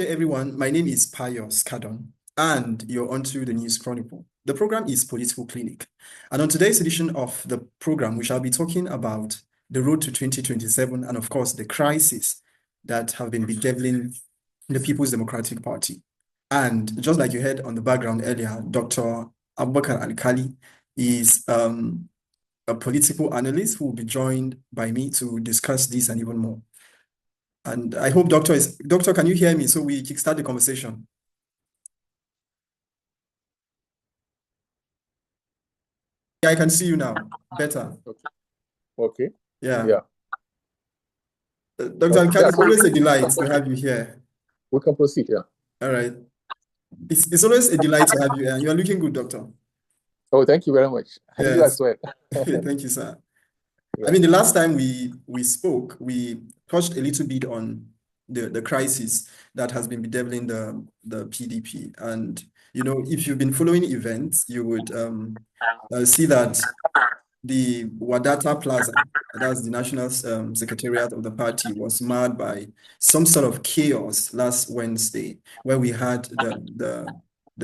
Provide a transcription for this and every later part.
day, everyone. My name is Pius Kadon, and you're onto the News Chronicle. The program is Political Clinic. And on today's edition of the program, we shall be talking about the road to 2027 and, of course, the crisis that have been bedeviling the People's Democratic Party. And just like you heard on the background earlier, Dr. Abubakar Al-Kali is a political analyst who will be joined by me to discuss this and even more. And I hope Doctor, can you hear me? So we kickstart the conversation. Yeah, I can see you now. Better. Okay. Yeah. Yeah. Dr. Al-Kali, it's always a delight to have you here. We can proceed. Yeah. All right. It's always a delight to have you here. You are looking good, Doctor. Oh, thank you very much. Yes. You as well. Thank you, sir. Yeah. I mean, the last time we spoke, we touched a little bit on the crisis that has been bedeviling the PDP. And, you know, if you've been following events, you would see that the Wadata Plaza, that's the National Secretariat of the party, was marred by some sort of chaos last Wednesday, where we had the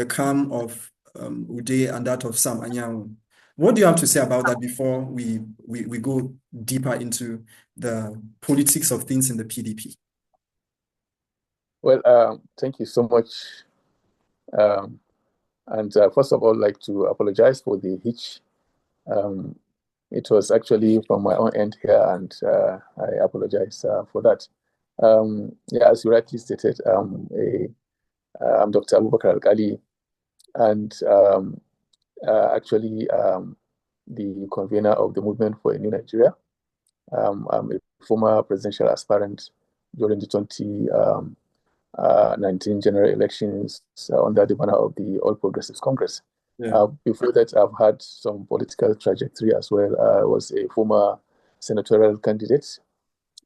calm of Uday and that of Sam Anyanwu. What do you have to say about that before we go deeper into the politics of things in the PDP? Well, thank you so much. And first of all, I'd like to apologize for the hitch. It was actually from my own end here, and I apologize for that. Yeah, as you rightly stated, I'm Dr. Abubakar Al-Kali, and actually the convener of the Movement for a New Nigeria. I'm a former presidential aspirant during the 2019 general elections under the banner of the All Progressives Congress. Yeah. Before that, I've had some political trajectory as well. I was a former senatorial candidate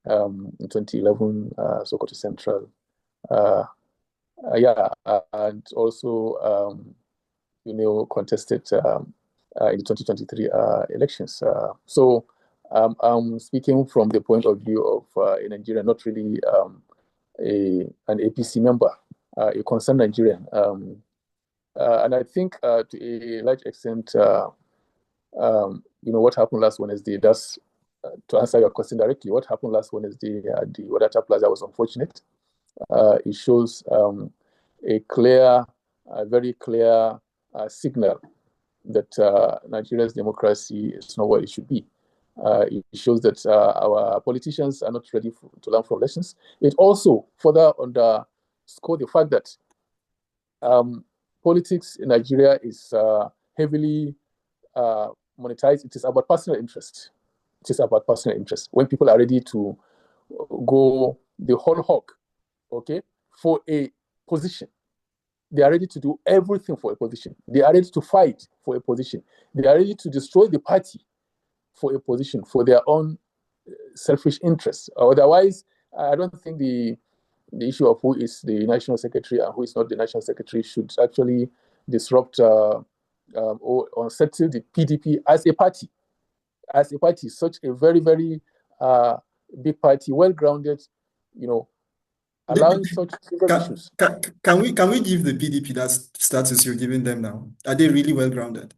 in 2011, Sokoto Central. And also, contested in the 2023 elections. So I'm speaking from the point of view of a Nigerian, not really an APC member, a concerned Nigerian. And I think to a large extent, what happened last Wednesday, that's to answer your question directly, what happened last Wednesday at the Wadata Plaza was unfortunate. It shows a very clear signal that Nigeria's democracy is not what it should be. It shows that our politicians are not ready to learn from lessons. It also further underscores the fact that politics in Nigeria is heavily monetized. It is about personal interest. It is about personal interest. When people are ready to go the whole hog, okay, for a position, they are ready to do everything for a position. They are ready to fight for a position. They are ready to destroy the party for a position, for their own selfish interests. Otherwise, I don't think the issue of who is the national secretary and who is not the national secretary should actually disrupt or unsettle the PDP as a party. As a party, such a very, very big party, well-grounded, allowing such issues. Can we give the PDP that status you're giving them now? Are they really well-grounded?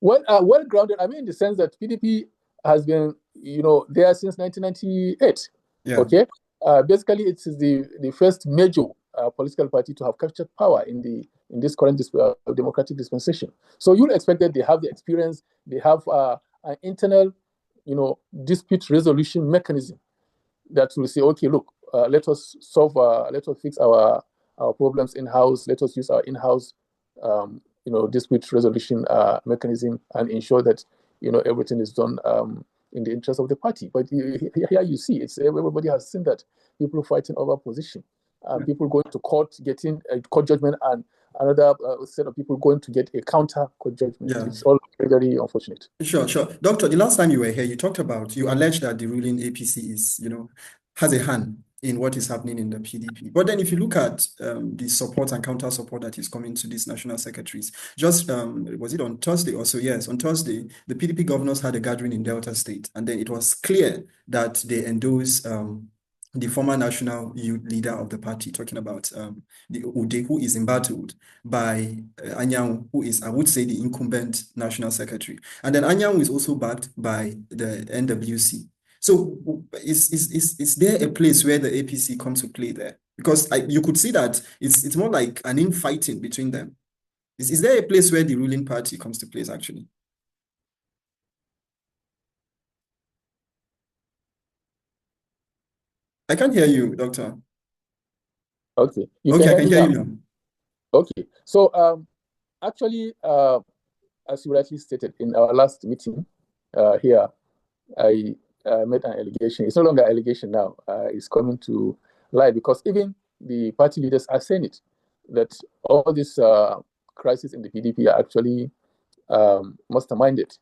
Well, well-grounded, I mean, in the sense that PDP has been, there since 1998. Yeah. Okay. Basically, it is the first major political party to have captured power in this current democratic dispensation. So you'll expect that they have the experience, they have an internal, dispute resolution mechanism that will say, okay, look, let us fix our problems in-house. Let us use our in-house, dispute resolution mechanism and ensure that, everything is done in the interest of the party. But here you see, everybody has seen that people fighting over position, people going to court, getting a court judgment, and another set of people going to get a counter court judgment. Yeah. It's all very, very unfortunate. Sure. Doctor, the last time you were here, you alleged that the ruling APC is, has a hand in what is happening in the PDP. But then if you look at the support and counter support that is coming to these national secretaries, just, was it on Thursday also? Yes, on Thursday, the PDP governors had a gathering in Delta State, and then it was clear that they endorse the former national youth leader of the party, talking about the Ude, who is embattled by Anyang, who is, I would say, the incumbent national secretary. And then Anyang is also backed by the NWC. So is there a place where the APC comes to play there? Because you could see that it's more like an infighting between them. Is there a place where the ruling party comes to place, actually? I can't hear you, Doctor. Okay. Okay, I can hear you now. Okay. So actually, as you rightly stated in our last meeting here, I made an allegation. It's no longer an allegation now. It's coming to light because even the party leaders are saying it, that all this crisis in the PDP are actually masterminded,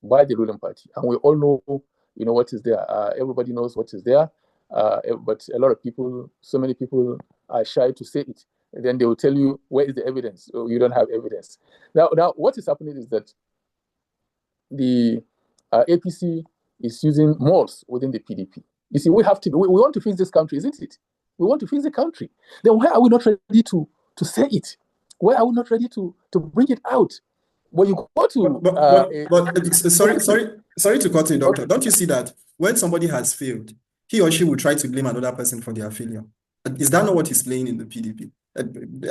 by the ruling party. And we all know, what is there. Everybody knows what is there. But a lot of people, so many people are shy to say it. And then they will tell you, where is the evidence? Oh, you don't have evidence. Now, what is happening is that the APC is using malls within the PDP. You see, we want to fix this country, isn't it? We want to fix the country. Then why are we not ready to say it? Why are we not ready to bring it out? When you go to sorry to cut in, Doctor. Don't you see that when somebody has failed, he or she will try to blame another person for their failure? Is that not what is playing in the PDP?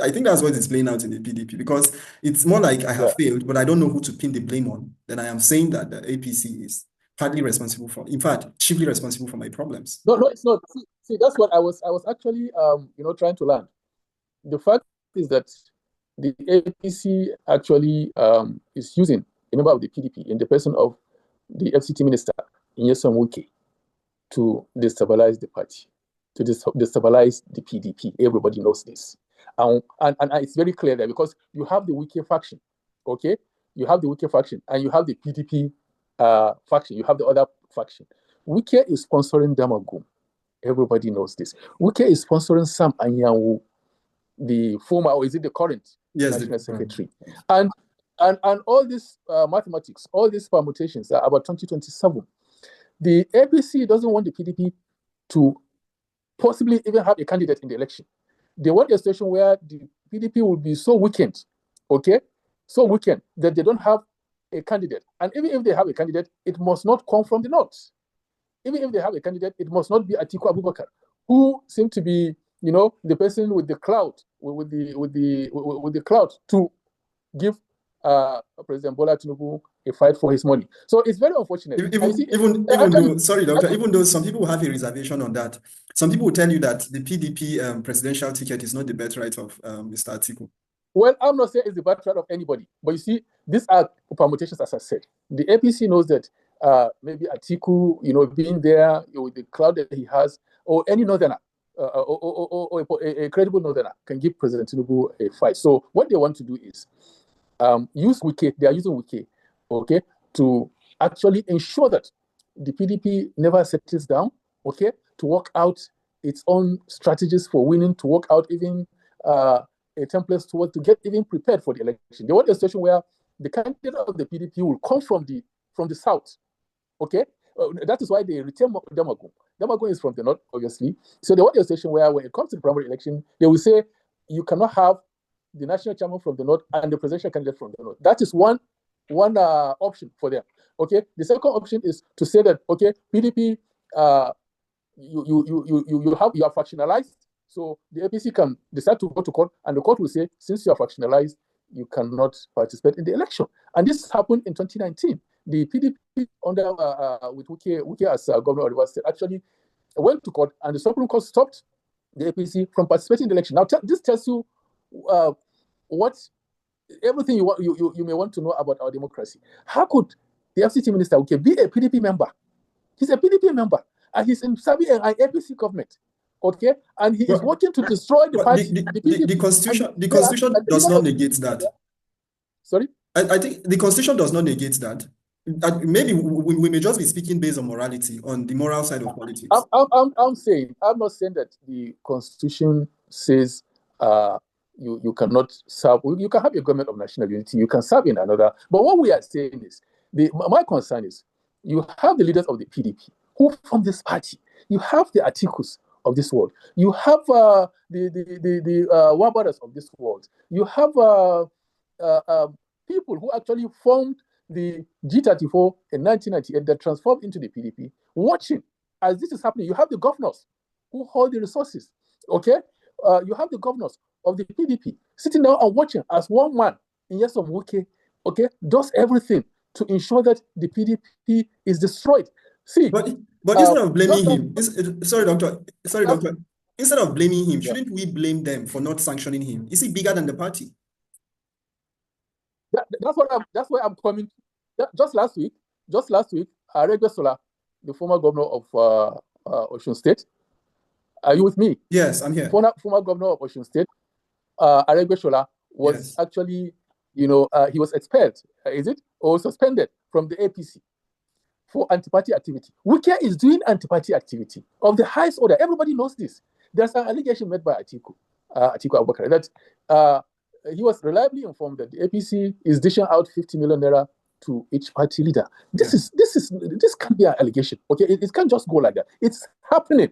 I think that's what is playing out in the PDP, because it's more like I have failed, but I don't know who to pin the blame on. Then I am saying that the APC is partly responsible for, in fact, chiefly responsible for my problems. No, it's not. See, that's what I was actually trying to learn. The fact is that the APC actually is using a member of the PDP in the person of the FCT minister, Nyesom Wike, to destabilize the party, to destabilize the PDP. Everybody knows this. And it's very clear there, because you have the Wike faction, okay? You have the Wike faction, and you have the PDP faction. You have the other faction. Wike is sponsoring Damagum. Everybody knows this. Wike is sponsoring Sam Anyanwu, the former, or is it the current national secretary? And all these mathematics, all these permutations are about 2027. The APC doesn't want the PDP to possibly even have a candidate in the election. They want a situation where the PDP will be so weakened, okay? So weakened that they don't have a candidate. And even if they have a candidate, it must not come from the north. Even if they have a candidate, it must not be Atiku Abubakar, who seemed to be, the person with the clout, with the clout to give President Bola Tinubu a fight for his money. So it's very unfortunate. Even though, sorry, Doctor, even though some people have a reservation on that, some people will tell you that the PDP presidential ticket is not the birthright of Mr. Atiku. Well, I'm not saying it's the birthright of anybody, but you see, these are permutations, as I said. The APC knows that maybe Atiku, being there with the clout that he has, or any northerner, or a credible northerner can give President Tinubu a fight. So what they want to do is use Wike. They are using Wike, okay, to actually ensure that the PDP never settles down, okay, to work out its own strategies for winning, to work out even a template to get even prepared for the election. They want a situation where the candidate of the PDP will come from the south, okay. That is why they retain Damagum. Damagum is from the north, obviously. So they want a situation where, when it comes to the primary election, they will say you cannot have the national chairman from the north and the presidential candidate from the north. That is one option for them. Okay. The second option is to say that, okay, PDP, you are factionalized, so the APC can decide to go to court, and the court will say, since you are factionalized, you cannot participate in the election. And this happened in 2019. The PDP under with Wike as governor of Rivers State actually went to court, and the Supreme Court stopped the APC from participating in the election. Now, this tells you everything you may want to know about our democracy. How could the FCT minister be a PDP member? He's a PDP member, and he's in serving an APC government, okay? And he is working to destroy the party. The Constitution does not negate that. Sorry? I think the Constitution does not negate that. Maybe we may just be speaking based on morality, on the moral side of politics. I'm not saying that the Constitution says you cannot serve. You can have a government of national unity. You can serve in another. But what we are saying is, my concern is, you have the leaders of the PDP who form this party. You have the Atikus of this world. You have the Wabadas of this world. You have people who actually formed the G34 in 1998 that transformed into the PDP, watching as this is happening. You have the governors who hold the resources, okay? You have the governors of the PDP sitting down and watching as one man in Nyesom Wike, okay, does everything to ensure that the PDP is destroyed. See, but instead of blaming him, sorry, doctor, instead of blaming him, shouldn't we blame them for not sanctioning him? Is he bigger than the party? That's where I'm coming. Just last week, Aregbesola, the former governor of Osun State, are you with me? Yes, I'm here. Former governor of Osun State, Aregbesola was actually, he was expelled, or suspended from the APC for anti-party activity. Wike is doing anti-party activity of the highest order. Everybody knows this. There's an allegation made by Atiku Abubakar that he was reliably informed that the APC is dishing out 50 million naira to each party leader. This can't be an allegation. Okay, it can't just go like that. It's happening.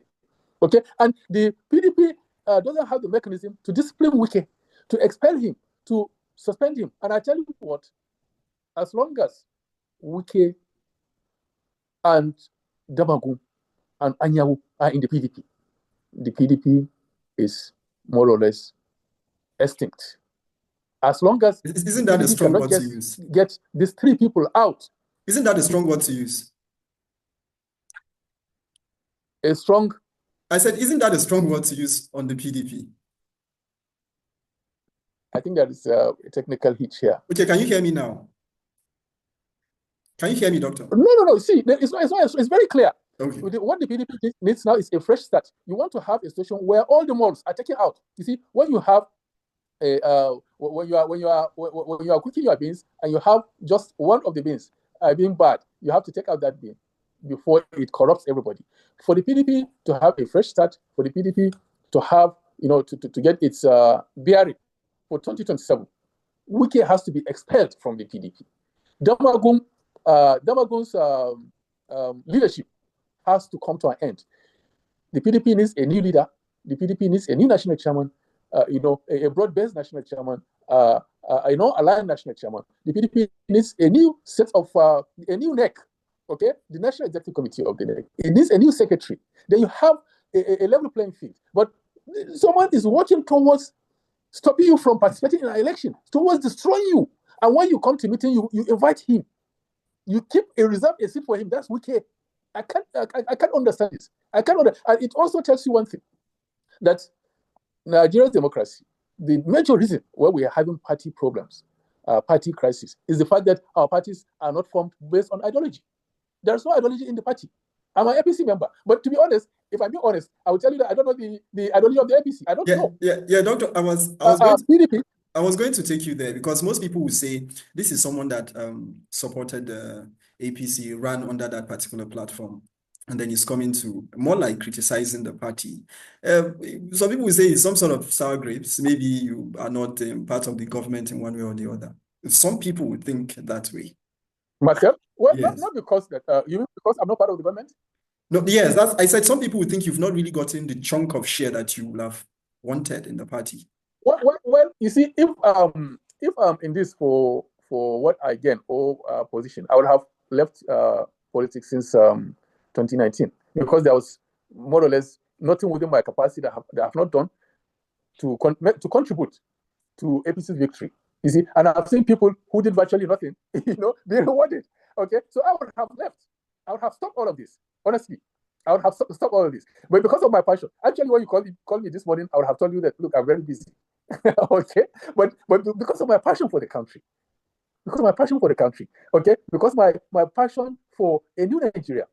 Okay, and the PDP doesn't have the mechanism to discipline Wike, to expel him, to suspend him. And I tell you what, as long as Wike and Damagun and Anyawu are in the PDP is more or less extinct. As long as isn't that a strong word to use? Get these three people out. Isn't that a strong word to use? A strong. I said, isn't that a strong word to use on the PDP? I think there is a technical hitch here. Okay, can you hear me now? Can you hear me, doctor? No. See, it's very clear. Okay. What the PDP needs now is a fresh start. You want to have a situation where all the malls are taken out. You see, when you have when you are cooking your beans and you have just one of the beans being bad, you have to take out that bean before it corrupts everybody. For the PDP to have a fresh start, for the PDP to have, to get its bearing for 2027, Wike has to be expelled from the PDP. Damagun's leadership has to come to an end. The PDP needs a new leader. The PDP needs a new national chairman. A broad-based national chairman, aligned national chairman. The PDP needs a new set of a new neck. Okay, the National Executive Committee of the NEC. It needs a new secretary. Then you have a level playing field. But someone is working towards stopping you from participating in an election, towards destroying you. And when you come to meeting, you invite him. You keep reserve a seat for him. That's wicked. I can't understand this. I can't understand. And it also tells you one thing, that Nigeria's democracy, the major reason why we are having party problems, party crisis, is the fact that our parties are not formed based on ideology. There's no ideology in the party. I'm an APC member, but to be honest, if I'm being honest, I will tell you that I don't know the ideology of the APC. I don't know. Yeah, doctor. I was going to take you there, because most people will say this is someone that supported the APC, ran under that particular platform, and then he's coming to more like criticizing the party. Some people will say it's some sort of sour grapes. Maybe you are not part of the government in one way or the other. Some people would think that way. Myself? Well, yes. Not because that you mean because I'm not part of the government? No, yes, I said some people would think you've not really gotten the chunk of share that you would have wanted in the party. Well, you see, if I'm in this for what I gain or position, I would have left politics since 2019, because there was more or less nothing within my capacity that I have not done to contribute to APC's victory. You see, and I've seen people who did virtually nothing, be rewarded. Okay, so I would have left. I would have stopped all of this. Honestly, I would have stopped all of this. But because of my passion, actually, when you called me this morning, I would have told you that, look, I'm very busy. Okay, but because of my passion for the country, okay, because my passion for a new Nigeria,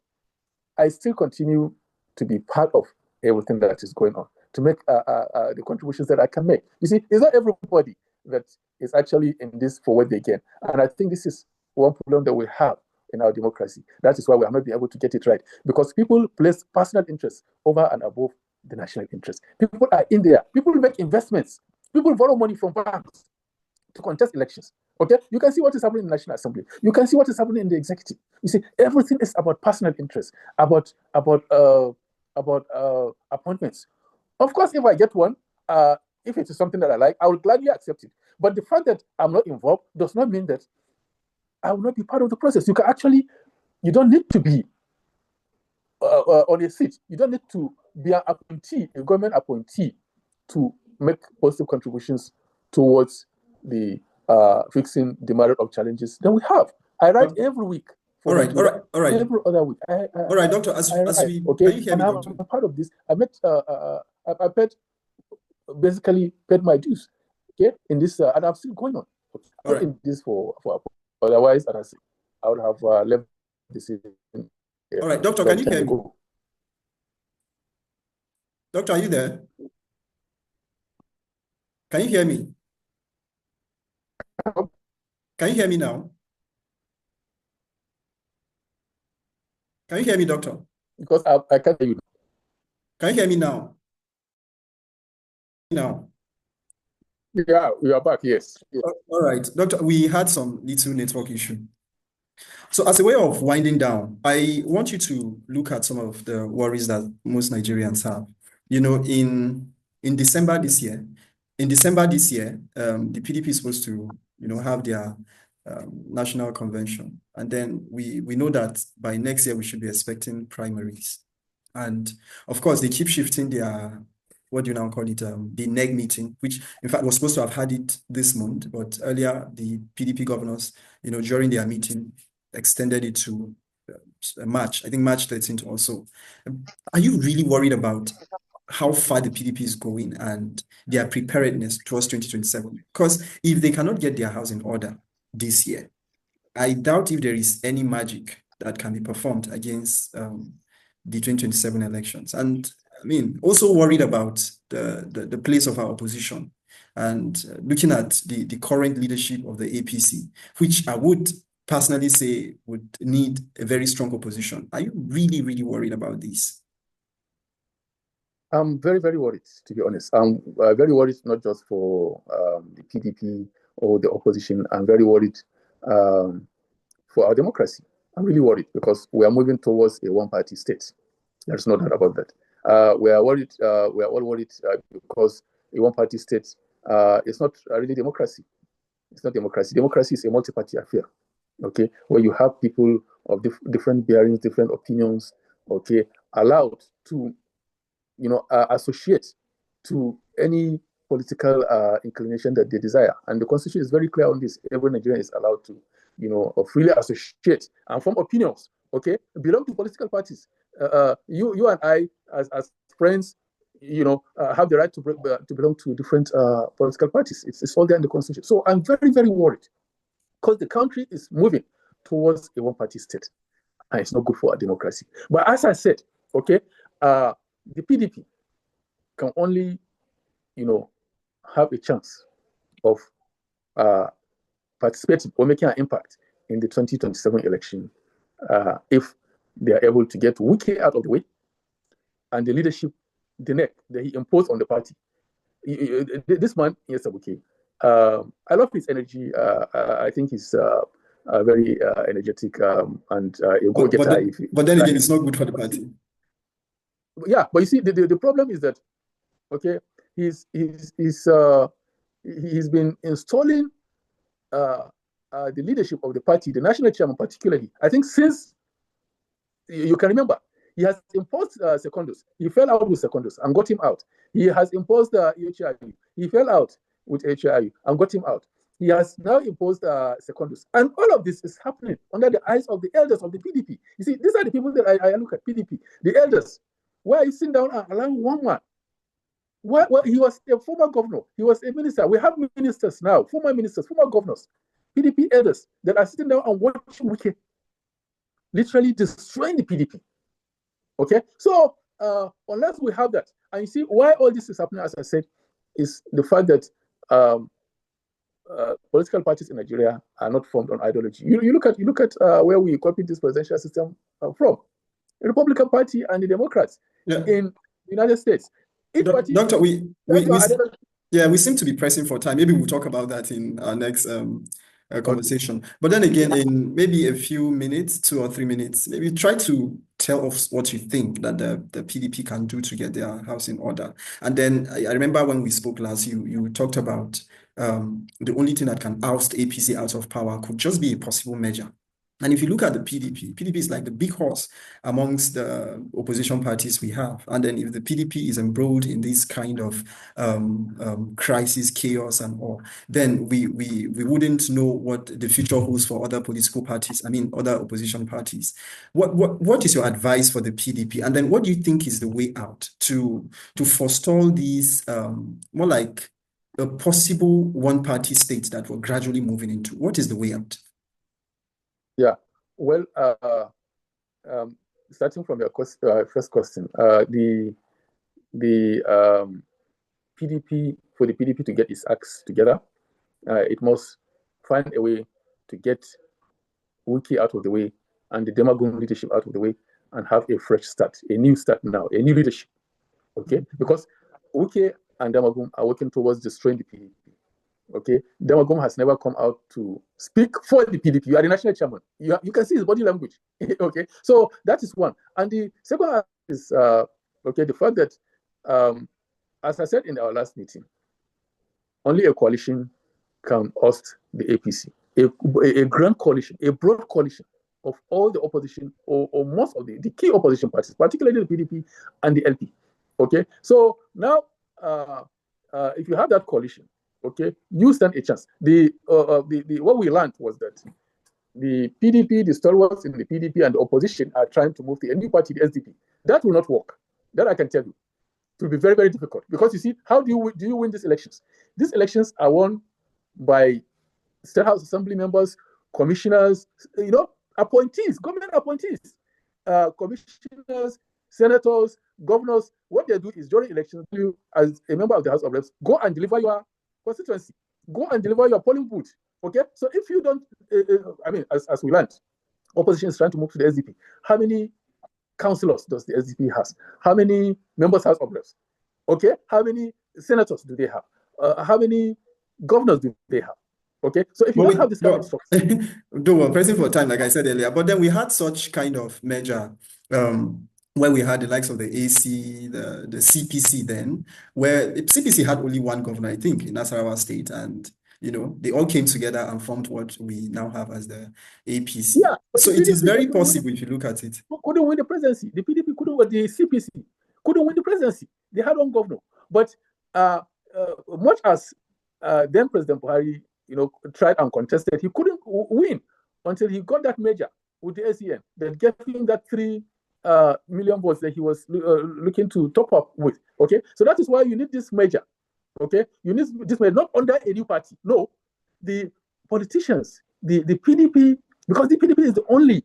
I still continue to be part of everything that is going on, to make the contributions that I can make. You see, it's not everybody that is actually in this for what they get. And I think this is one problem that we have in our democracy. That is why we have not been able to get it right. Because people place personal interests over and above the national interest. People are in there. People make investments. People borrow money from banks to contest elections. Okay? You can see what is happening in the National Assembly. You can see what is happening in the executive. You see, everything is about personal interest, about about appointments. Of course, if I get one, if it is something that I like, I will gladly accept it. But the fact that I'm not involved does not mean that I will not be part of the process. You don't need to be on a seat. You don't need to be an appointee, a government appointee, to make positive contributions towards the fixing the myriad of challenges that we have. I write every week. All right. Every other week. All right, Doctor. Okay, Can you hear me, Doctor? I'm part of this. I basically paid my dues. Okay, in this, and I'm still going on. Okay? All right. In this for otherwise, as I would have left this. All right, Doctor. Can you hear me? Doctor, are you there? Can you hear me? Can you hear me now? Can you hear me, Doctor? Because I can't hear you. Can you hear me now? Now. Yeah, we are back, yes. All right, Doctor, we had some little network issue. So as a way of winding down, I want you to look at some of the worries that most Nigerians have. You know, in December this year, the PDP is supposed to, have their national convention. And then we know that by next year, we should be expecting primaries. And of course, they keep shifting their, what do you now call it, the NEG meeting, which in fact was supposed to have had it this month, but earlier the PDP governors, during their meeting, extended it to March, I think March 13th also. Are you really worried about how far the PDP is going and their preparedness towards 2027? Because if they cannot get their house in order this year, I doubt if there is any magic that can be performed against the 2027 elections. And I mean, also worried about the place of our opposition and looking at the current leadership of the APC, which I would personally say would need a very strong opposition. Are you really, really worried about this? I'm very, very worried, to be honest. I'm very worried not just for the PDP or the opposition. I'm very worried for our democracy. I'm really worried because we are moving towards a one-party state. There's no doubt about that. We are worried. We are all worried because a one-party state is not really democracy. It's not democracy. Democracy is a multi-party affair. Okay, where you have people of different bearings, different opinions. Okay, allowed to, associate to any political inclination that they desire. And the Constitution is very clear on this. Every Nigerian is allowed to, freely associate and form opinions. Okay, belong to political parties. You and I, as friends, have the right to belong to different political parties. It's all there in the Constitution. So I'm very, very worried because the country is moving towards a one-party state, and it's not good for our democracy. But as I said, okay, the PDP can only, have a chance of participating or making an impact in the 2027 election if they are able to get Wike out of the way and the leadership, the neck that he imposed on the party. This man, yes, Wike. I love his energy. I think he's very energetic and a go-getter. But then again, it's not good for the party. Yeah, but you see, the problem is that, okay, he's been installing the leadership of the party, the national chairman particularly. I think since you can remember, he has imposed Secondus. He fell out with Secondus and got him out. He has imposed HIU. He fell out with HIU and got him out. He has now imposed Secondus. And all of this is happening under the eyes of the elders of the PDP. You see, these are the people that I look at, PDP, the elders. Why are you sitting down and allowing one man? Well, he was a former governor. He was a minister. We have ministers now, former ministers, former governors, PDP elders that are sitting down and watching Wike literally destroying the PDP. Okay? So, unless we have that, and you see why all this is happening, as I said, is the fact that political parties in Nigeria are not formed on ideology. You look at where we copied this presidential system from. The Republican Party and the Democrats in the United States. Doctor, we seem to be pressing for time. Maybe we'll talk about that in our next conversation. But then again, in maybe a few minutes, 2 or 3 minutes, maybe try to tell us what you think that the PDP can do to get their house in order. And then I remember when we spoke last, you talked about the only thing that can oust APC out of power could just be a possible measure. And if you look at the PDP is like the big horse amongst the opposition parties we have. And then if the PDP is embroiled in this kind of crisis, chaos, and all, then we wouldn't know what the future holds for other political parties. I mean, other opposition parties. What is your advice for the PDP? And then what do you think is the way out to forestall these more like a possible one-party state that we're gradually moving into? What is the way out? Yeah, well, starting from your first question, the PDP, for the PDP to get its acts together, it must find a way to get Wiki out of the way and the Demagogue leadership out of the way and have a fresh start, a new start now, a new leadership. Okay, because Wiki and Demagogue are working towards destroying the PDP. Okay, Demagogue has never come out to speak for the PDP. You are the national chairman. You can see his body language. Okay, so that is one. And the second is okay, the fact that, as I said in our last meeting, only a coalition can oust the APC. A grand coalition, a broad coalition of all the opposition or most of the key opposition parties, particularly the PDP and the LP. Okay, so now if you have that coalition, okay, you stand a chance. What we learned was that the PDP, the stalwarts in the PDP and the opposition are trying to move to a new party, the SDP. That will not work. That I can tell you. It will be very, very difficult because you see, how do you win these elections? These elections are won by State House Assembly members, commissioners, appointees, government appointees, commissioners, senators, governors. What they do is during elections, you as a member of the House of Reps, go and deliver your constituency, go and deliver your polling booth. Okay, so if you don't, as we learned, opposition is trying to move to the SDP. How many councillors does the SDP has? How many members House of Reps? Okay, how many senators do they have? How many governors do they have? Okay, so if you don't have this kind of structure, we're pressing for time, like I said earlier. But then we had such kind of measure where we had the likes of the AC, the CPC then, where CPC had only one governor, I think, in Nasarawa State, and they all came together and formed what we now have as the APC. Yeah, so it is very possible if you look at it. Couldn't win the presidency. The PDP couldn't win, the CPC couldn't win the presidency. They had one governor. But much as then President Buhari, tried and contested, he couldn't win until he got that measure with the ACN that gave him that 3 million votes that he was looking to top up with. Okay, so that is why you need this measure. Okay, you need this measure not under a new party. No, the politicians, the PDP, because the PDP is the only,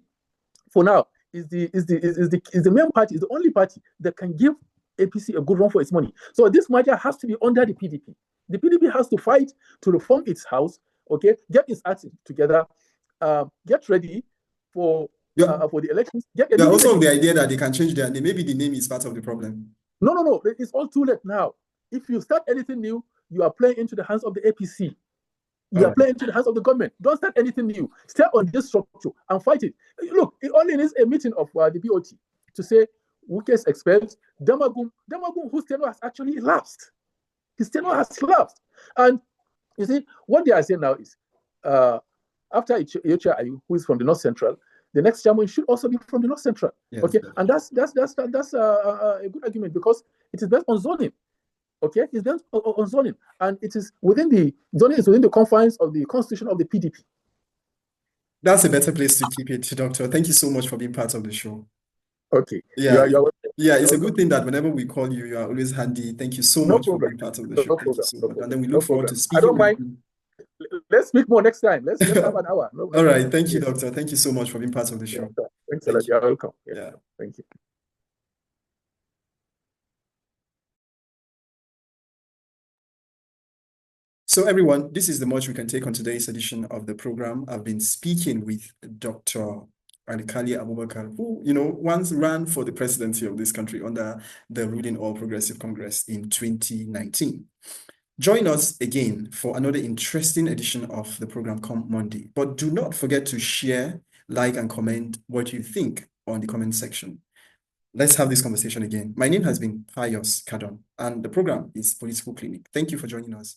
for now, is the main party, is the only party that can give APC a good run for its money. So this measure has to be under the PDP. The PDP has to fight to reform its house, okay, get its act together, get ready for the elections. They're also of the idea that they can change their name. Maybe the name is part of the problem. No. It's all too late now. If you start anything new, you are playing into the hands of the APC. You are playing into the hands of the government. Don't start anything new. Stay on this structure and fight it. Look, it only needs a meeting of the BOT to say, Wuke is expelled. Demagogue, whose tenure has actually elapsed. His tenure has elapsed. And you see, what they are saying now is, after Iyocha Ayu, who is from the North Central, the next chairman should also be from the North Central. Yes. Okay, and that's a good argument because it is based on zoning. Okay, it's based on zoning, and it is within the confines of the constitution of the PDP. That's a better place to keep it, Doctor. Thank you so much for being part of the show. Okay. Yeah, it's a good thing that whenever we call you, you are always handy. Thank you so much for being part of the show. Thank you so much. And then we look forward to speaking. I don't mind. Let's speak more next time. Let's have an hour. All right. Thank you, Doctor. Thank you so much for being part of the show. Yeah, thanks a lot. You're welcome. Yeah. Thank you. So everyone, this is the much we can take on today's edition of the program. I've been speaking with Dr. Alikali Abubakar, who, once ran for the presidency of this country under the ruling All Progressive Congress in 2019. Join us again for another interesting edition of the program come Monday. But do not forget to share, like, and comment what you think on the comment section. Let's have this conversation again. My name has been Pius Kadon, and the program is Political Clinic. Thank you for joining us.